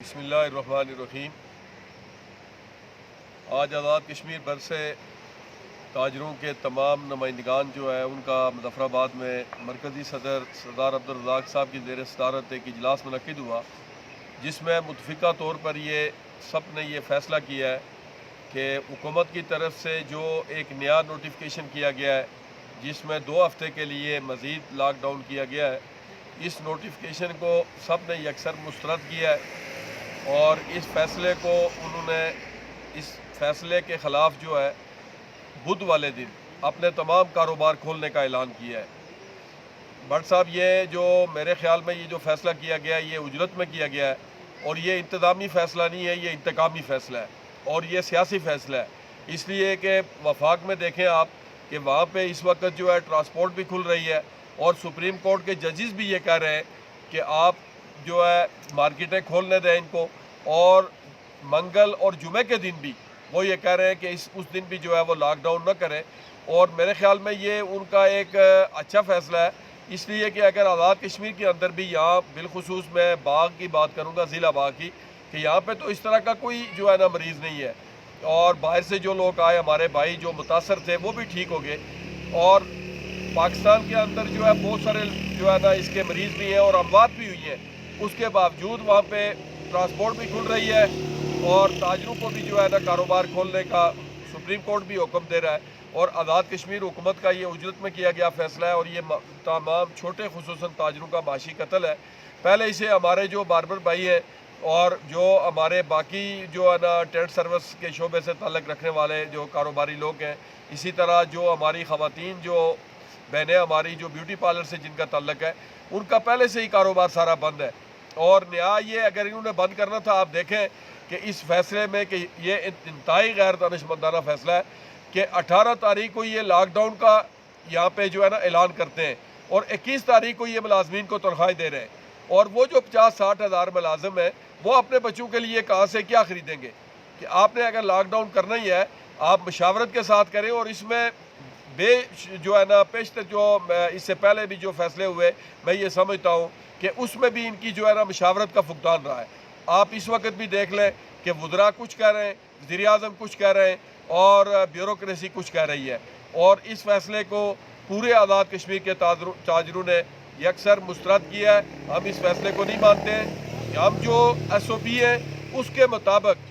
بسم اللہ الرحمن الرحیم۔ آج آزاد کشمیر بھر سے تاجروں کے تمام نمائندگان جو ہے ان کا مظفر آباد میں مرکزی صدر سردار عبدالرزاق صاحب کی زیر صدارت ایک اجلاس منعقد ہوا، جس میں متفقہ طور پر سب نے یہ فیصلہ کیا ہے کہ حکومت کی طرف سے جو ایک نیا نوٹیفیکیشن کیا گیا ہے جس میں 2 ہفتے کے لیے مزید لاک ڈاؤن کیا گیا ہے، اس نوٹیفیکیشن کو سب نے یکسر مسترد کیا ہے اور اس فیصلے کو انہوں نے اس فیصلے کے خلاف جو ہے بدھ والے دن اپنے تمام کاروبار کھولنے کا اعلان کیا ہے۔ بٹ صاحب، یہ جو میرے خیال میں یہ جو فیصلہ کیا گیا ہے یہ اجرت میں کیا گیا ہے اور یہ انتظامی فیصلہ نہیں ہے، یہ انتقامی فیصلہ ہے اور یہ سیاسی فیصلہ ہے۔ اس لیے کہ وفاق میں دیکھیں آپ کہ وہاں پہ اس وقت جو ہے ٹرانسپورٹ بھی کھل رہی ہے اور سپریم کورٹ کے ججز بھی یہ کہہ رہے ہیں کہ آپ جو ہے مارکیٹیں کھولنے دیں ان کو، اور منگل اور جمعے کے دن بھی وہ یہ کہہ رہے ہیں کہ اس دن بھی جو ہے وہ لاک ڈاؤن نہ کریں، اور میرے خیال میں یہ ان کا ایک اچھا فیصلہ ہے۔ اس لیے کہ اگر آزاد کشمیر کے اندر بھی یہاں بالخصوص میں باغ کی بات کروں گا، ضلع باغ کی، کہ یہاں پہ تو اس طرح کا کوئی جو ہے نا مریض نہیں ہے، اور باہر سے جو لوگ آئے ہمارے بھائی جو متاثر تھے وہ بھی ٹھیک ہو گئے، اور پاکستان کے اندر جو ہے بہت سارے جو ہے نا اس کے مریض بھی ہیں اور اموات بھی ہوئی ہیں، اس کے باوجود وہاں پہ ٹرانسپورٹ بھی کھل رہی ہے اور تاجروں کو بھی جو ہے نا کاروبار کھولنے کا سپریم کورٹ بھی حکم دے رہا ہے، اور آزاد کشمیر حکومت کا یہ اجرت میں کیا گیا فیصلہ ہے، اور یہ تمام چھوٹے خصوصاً تاجروں کا معاشی قتل ہے۔ پہلے سے ہمارے جو باربر بھائی ہیں اور جو ہمارے باقی جو ہے نا ٹریڈ سروس کے شعبے سے تعلق رکھنے والے جو کاروباری لوگ ہیں، اسی طرح جو ہماری خواتین جو بہنیں ہماری جو بیوٹی پارلر سے جن کا تعلق ہے، ان کا پہلے سے ہی کاروبار سارا بند ہے، اور نیا یہ اگر انہوں نے بند کرنا تھا، آپ دیکھیں کہ اس فیصلے میں کہ یہ انتہائی غیر دانشمندانہ فیصلہ ہے کہ 18 تاریخ کو یہ لاک ڈاؤن کا یہاں پہ جو ہے نا اعلان کرتے ہیں اور 21 تاریخ کو یہ ملازمین کو تنخواہیں دے رہے ہیں، اور وہ جو 50-60 ہزار ملازم ہیں وہ اپنے بچوں کے لیے کہاں سے کیا خریدیں گے؟ کہ آپ نے اگر لاک ڈاؤن کرنا ہی ہے آپ مشاورت کے ساتھ کریں، اور اس میں جو ہے نا پیشتر جو اس سے پہلے بھی جو فیصلے ہوئے میں یہ سمجھتا ہوں کہ اس میں بھی ان کی جو ہے نا مشاورت کا فقدان رہا ہے۔ آپ اس وقت بھی دیکھ لیں کہ وزراء کچھ کہہ رہے ہیں، وزیر اعظم کچھ کہہ رہے ہیں اور بیوروکریسی کچھ کہہ رہی ہے، اور اس فیصلے کو پورے آزاد کشمیر کے تاجروں نے یکسر مسترد کیا ہے۔ ہم اس فیصلے کو نہیں مانتے ہیں، ہم جو SOP ہے اس کے مطابق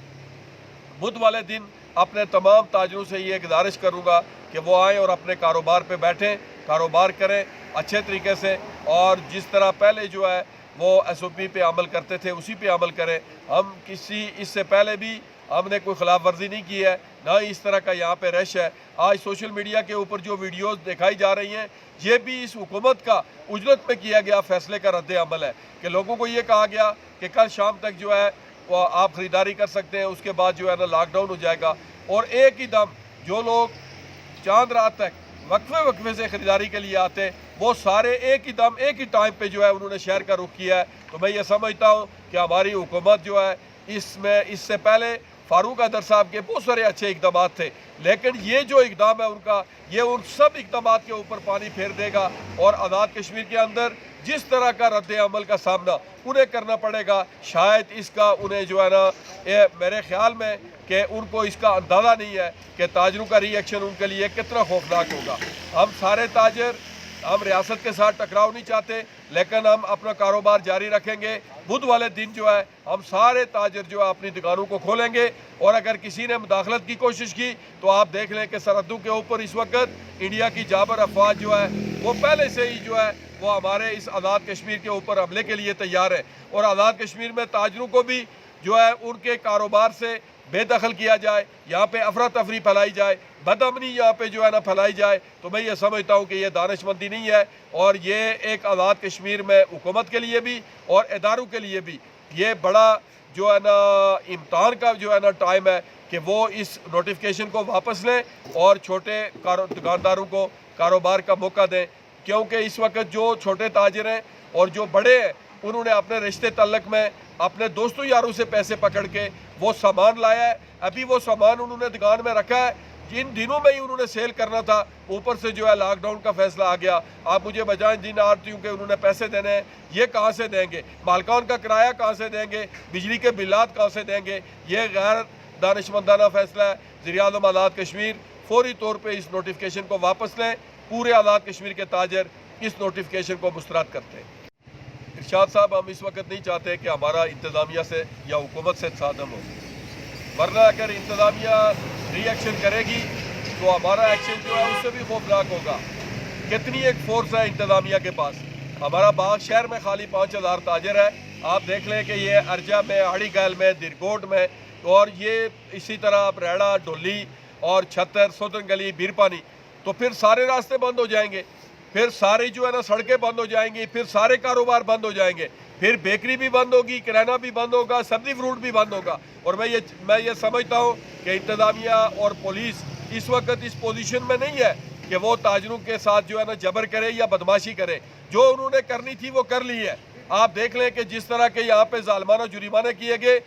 بدھ والے دن اپنے تمام تاجروں سے یہ گزارش کروں گا کہ وہ آئیں اور اپنے کاروبار پہ بیٹھیں، کاروبار کریں اچھے طریقے سے، اور جس طرح پہلے جو ہے وہ SOP پہ عمل کرتے تھے اسی پہ عمل کریں۔ ہم اس سے پہلے بھی ہم نے کوئی خلاف ورزی نہیں کی ہے، نہ ہی اس طرح کا یہاں پہ رش ہے۔ آج سوشل میڈیا کے اوپر جو ویڈیوز دکھائی جا رہی ہیں یہ بھی اس حکومت کا اجرت میں کیا گیا فیصلے کا رد عمل ہے، کہ لوگوں کو یہ کہا گیا کہ کل شام تک جو ہے وہ آپ خریداری کر سکتے ہیں، اس کے بعد جو ہے نا لاک ڈاؤن ہو جائے گا، اور ایک ہی دم جو لوگ چاند رات تک وقفے سے خریداری کے لیے آتے وہ سارے ایک ہی دم ایک ہی ٹائم پہ جو ہے انہوں نے شہر کا رخ کیا ہے۔ تو میں یہ سمجھتا ہوں کہ ہماری حکومت جو ہے اس سے پہلے فاروق حیدر صاحب کے بہت سارے اچھے اقدامات تھے، لیکن یہ جو اقدام ہے ان کا، یہ ان سب اقدامات کے اوپر پانی پھیر دے گا، اور آزاد کشمیر کے اندر جس طرح کا رد عمل کا سامنا انہیں کرنا پڑے گا، شاید اس کا انہیں جو ہے نا میرے خیال میں کہ ان کو اس کا اندازہ نہیں ہے کہ تاجروں کا ری ایکشن ان کے لیے کتنا خوفناک ہوگا۔ ہم سارے تاجر ہم ریاست کے ساتھ ٹکراؤ نہیں چاہتے، لیکن ہم اپنا کاروبار جاری رکھیں گے۔ بدھ والے دن جو ہے ہم سارے تاجر جو ہے اپنی دکانوں کو کھولیں گے، اور اگر کسی نے مداخلت کی کوشش کی تو آپ دیکھ لیں کہ سرحدوں کے اوپر اس وقت انڈیا کی جابر افواج جو ہے وہ پہلے سے ہی جو ہے وہ ہمارے اس آزاد کشمیر کے اوپر حملے کے لیے تیار ہے، اور آزاد کشمیر میں تاجروں کو بھی جو ہے ان کے کاروبار سے بے دخل کیا جائے، یہاں پہ افراتفری پھیلائی جائے، بد امنی یہاں پہ جو ہے نا پھیلائی جائے، تو میں یہ سمجھتا ہوں کہ یہ دانشمندی نہیں ہے، اور یہ ایک آزاد کشمیر میں حکومت کے لیے بھی اور اداروں کے لیے بھی یہ بڑا جو ہے نا امتحان کا جو ہے نا ٹائم ہے کہ وہ اس نوٹیفیکیشن کو واپس لیں اور چھوٹے دکانداروں کو کاروبار کا موقع دیں، کیونکہ اس وقت جو چھوٹے تاجر ہیں اور جو بڑے ہیں انہوں نے اپنے رشتے تعلق میں اپنے دوستوں یاروں سے پیسے پکڑ کے وہ سامان لایا ہے، ابھی وہ سامان انہوں نے دکان میں رکھا ہے، جن دنوں میں ہی انہوں نے سیل کرنا تھا، اوپر سے جو ہے لاک ڈاؤن کا فیصلہ آ گیا. آپ مجھے بجائیں جن آڑتیوں کے انہوں نے پیسے دینے ہیں، یہ کہاں سے دیں گے؟ مالکان کا کرایہ کہاں سے دیں گے؟ بجلی کے بلات کہاں سے دیں گے؟ یہ غیر دانشمندانہ فیصلہ ہے. وزیر اعظم آزاد کشمیر فوری طور پہ اس نوٹیفیکیشن کو واپس لیں. پورے آزاد کشمیر کے تاجر اس نوٹیفیکیشن کو مسترد کرتے ہیں. ارشاد صاحب، ہم اس وقت نہیں چاہتے کہ ہمارا انتظامیہ سے یا حکومت سے تصادم ہو، ورنہ اگر انتظامیہ ری ایکشن کرے گی تو ہمارا ایکشن جو ہے اس سے بھی خوفناک ہوگا. کتنی ایک فورس ہے انتظامیہ کے پاس. ہمارا باغ شہر میں خالی 5000 تاجر ہے. آپ دیکھ لیں کہ یہ ارجا میں، آڑی گیل میں، درگوٹ میں، اور یہ اسی طرح ریڑا، ڈولی اور چھتر، سدن گلی، بیرپانی، تو پھر سارے راستے بند ہو جائیں گے، پھر ساری جو ہے نا سڑکیں بند ہو جائیں گی، پھر سارے کاروبار بند ہو جائیں گے، پھر بیکری بھی بند ہوگی، کرانہ بھی بند ہوگا، سبزی فروٹ بھی بند ہوگا. اور میں یہ سمجھتا ہوں کہ انتظامیہ اور پولیس اس وقت اس پوزیشن میں نہیں ہے کہ وہ تاجروں کے ساتھ جو ہے نا جبر کرے یا بدماشی کرے. جو انہوں نے کرنی تھی وہ کر لی ہے. آپ دیکھ لیں کہ جس طرح کے یہاں پہ ظالمانہ جرمانے کیے گئے،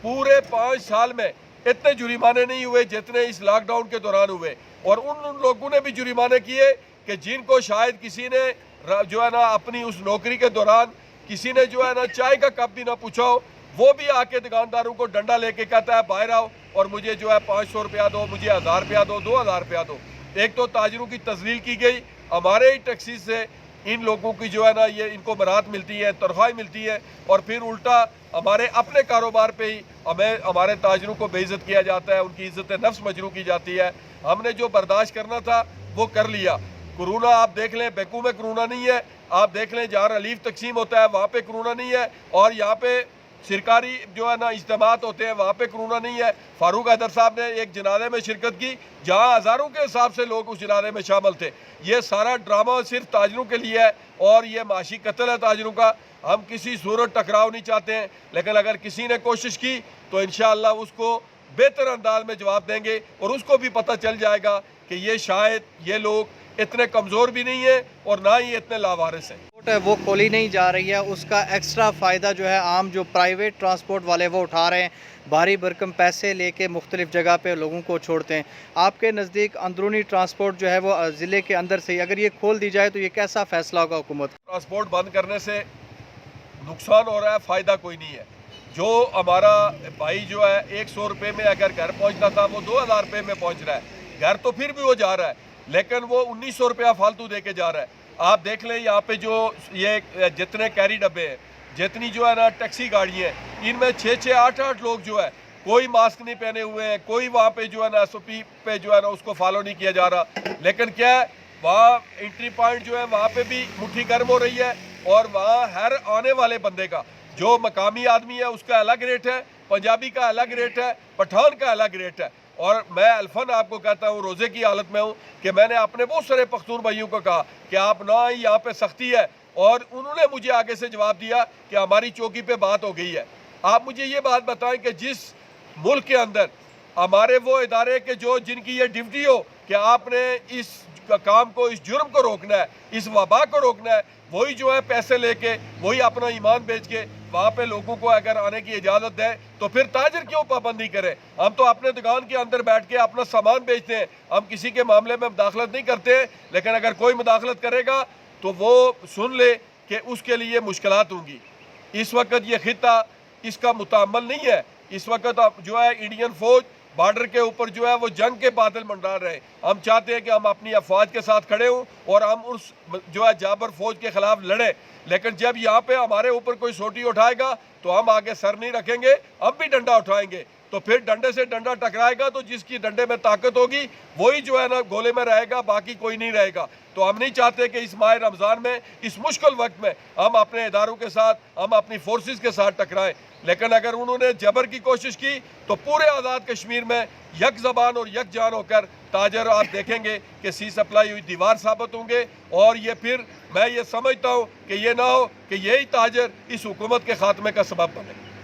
پورے 5 سال میں اتنے جرمانے نہیں ہوئے جتنے اس لاک ڈاؤن کے دوران ہوئے. اور ان لوگوں نے بھی جرمانے کیے کہ جن کو شاید کسی نے جو ہے نا اپنی اس نوکری کے دوران کسی نے جو ہے نا چائے کا کپ بھی نہ پوچھا ہو، وہ بھی آ کے دکانداروں کو ڈنڈا لے کے کہتا ہے باہر آؤ اور مجھے جو ہے 500 روپیہ دو، مجھے 1000 روپیہ دو، 2000 روپیہ دو. ایک تو تاجروں کی تذلیل کی گئی. ہمارے ہی ٹیکسی سے ان لوگوں کی جو ہے نا یہ ان کو برات ملتی ہے، تنخواہ ملتی ہے، اور پھر الٹا ہمارے اپنے کاروبار پہ ہی ہمارے تاجروں کو بے عزت کیا جاتا ہے، ان کی عزت نفس مجروح کی جاتی ہے. ہم نے جو برداشت کرنا تھا وہ کر لیا. کرونا آپ دیکھ لیں، بیکو میں کرونا نہیں ہے. آپ دیکھ لیں جہاں ریلیف تقسیم ہوتا ہے وہاں پہ کرونا نہیں ہے، اور یہاں پہ سرکاری جو ہے نا اجتماعات ہوتے ہیں وہاں پہ کرونا نہیں ہے. فاروق حیدر صاحب نے ایک جنازے میں شرکت کی جہاں ہزاروں کے حساب سے لوگ اس جنازے میں شامل تھے. یہ سارا ڈرامہ صرف تاجروں کے لیے ہے، اور یہ معاشی قتل ہے تاجروں کا. ہم کسی صورت ٹکراؤ نہیں چاہتے ہیں، لیکن اگر کسی نے کوشش کی تو انشاءاللہ اس کو بہتر انداز میں جواب دیں گے، اور اس کو بھی پتہ چل جائے گا کہ یہ شاید یہ لوگ اتنے کمزور بھی نہیں ہیں اور نہ ہی اتنے لاوارث ہیں. وہ کھولی نہیں جا رہی ہے، اس کا ایکسٹرا فائدہ جو ہے عام جو پرائیویٹ ٹرانسپورٹ والے وہ اٹھا رہے ہیں، بھاری بھرکم پیسے لے کے مختلف جگہ پہ لوگوں کو چھوڑتے ہیں. آپ کے نزدیک اندرونی ٹرانسپورٹ جو ہے وہ ضلع کے اندر سے اگر یہ کھول دی جائے تو یہ کیسا فیصلہ ہوگا حکومت؟ ٹرانسپورٹ بند کرنے سے نقصان ہو رہا ہے، فائدہ کوئی نہیں ہے. جو ہمارا بھائی جو ہے 100 روپے میں اگر گھر پہنچتا تھا وہ 2000 روپے میں پہنچ رہا ہے. گھر تو پھر بھی وہ جا رہا ہے، لیکن وہ 1900 روپیہ فالتو دے کے جا رہا ہے. آپ دیکھ لیں یہاں پہ جو یہ جتنے کیری ڈبے ہیں، جتنی جو ہے نا ٹیکسی گاڑی ہیں، ان میں 6 8 لوگ جو ہے کوئی ماسک نہیں پہنے ہوئے ہیں، کوئی وہاں پہ جو ہے نا SOP پہ جو ہے نا اس کو فالو نہیں کیا جا رہا. لیکن کیا ہے، وہاں انٹری پوائنٹ جو ہے وہاں پہ بھی مٹھی گرم ہو رہی ہے، اور وہاں ہر آنے والے بندے کا جو مقامی آدمی ہے اس کا الگ ریٹ ہے، پنجابی کا الگ ریٹ ہے، پٹھان کا الگ ریٹ ہے. اور میں الفن آپ کو کہتا ہوں، روزے کی حالت میں ہوں کہ میں نے اپنے بہت سارے پختون بھائیوں کو کہا کہ آپ نہ ہی یہاں پہ سختی ہے، اور انہوں نے مجھے آگے سے جواب دیا کہ ہماری چوکی پہ بات ہو گئی ہے. آپ مجھے یہ بات بتائیں کہ جس ملک کے اندر ہمارے وہ ادارے کے جن کی یہ ڈیوٹی ہو کہ آپ نے اس کام کو، اس جرم کو روکنا ہے، اس وبا کو روکنا ہے، وہی جو ہے پیسے لے کے، وہی اپنا ایمان بیچ کے وہاں پہ لوگوں کو اگر آنے کی اجازت دیں تو پھر تاجر کیوں پابندی کرے؟ ہم تو اپنے دکان کے اندر بیٹھ کے اپنا سامان بیچتے ہیں، ہم کسی کے معاملے میں مداخلت نہیں کرتے ہیں. لیکن اگر کوئی مداخلت کرے گا تو وہ سن لے کہ اس کے لیے مشکلات ہوں گی. اس وقت یہ خطہ اس کا متعمل نہیں ہے. اس وقت جو ہے انڈین فوج بارڈر کے اوپر جو ہے وہ جنگ کے بادل منڈرا رہے ہیں. ہم چاہتے ہیں کہ ہم اپنی افواج کے ساتھ کھڑے ہوں اور ہم اس جو ہے جابر فوج کے خلاف لڑیں. لیکن جب یہاں پہ ہمارے اوپر کوئی سوٹی اٹھائے گا تو ہم آگے سر نہیں رکھیں گے، ہم بھی ڈنڈا اٹھائیں گے. تو پھر ڈنڈے سے ڈنڈا ٹکرائے گا تو جس کی ڈنڈے میں طاقت ہوگی وہی جو ہے نا گولے میں رہے گا، باقی کوئی نہیں رہے گا. تو ہم نہیں چاہتے کہ اس ماہ رمضان میں، اس مشکل وقت میں ہم اپنے اداروں کے ساتھ، ہم اپنی فورسز کے ساتھ ٹکرائیں. لیکن اگر انہوں نے جبر کی کوشش کی تو پورے آزاد کشمیر میں یک زبان اور یک جان ہو کر تاجر آپ دیکھیں گے کہ سی سپلائی ہوئی دیوار ثابت ہوں گے. اور یہ پھر میں یہ سمجھتا ہوں کہ یہ نہ ہو کہ یہی تاجر اس حکومت کے خاتمے کا سبب بنے.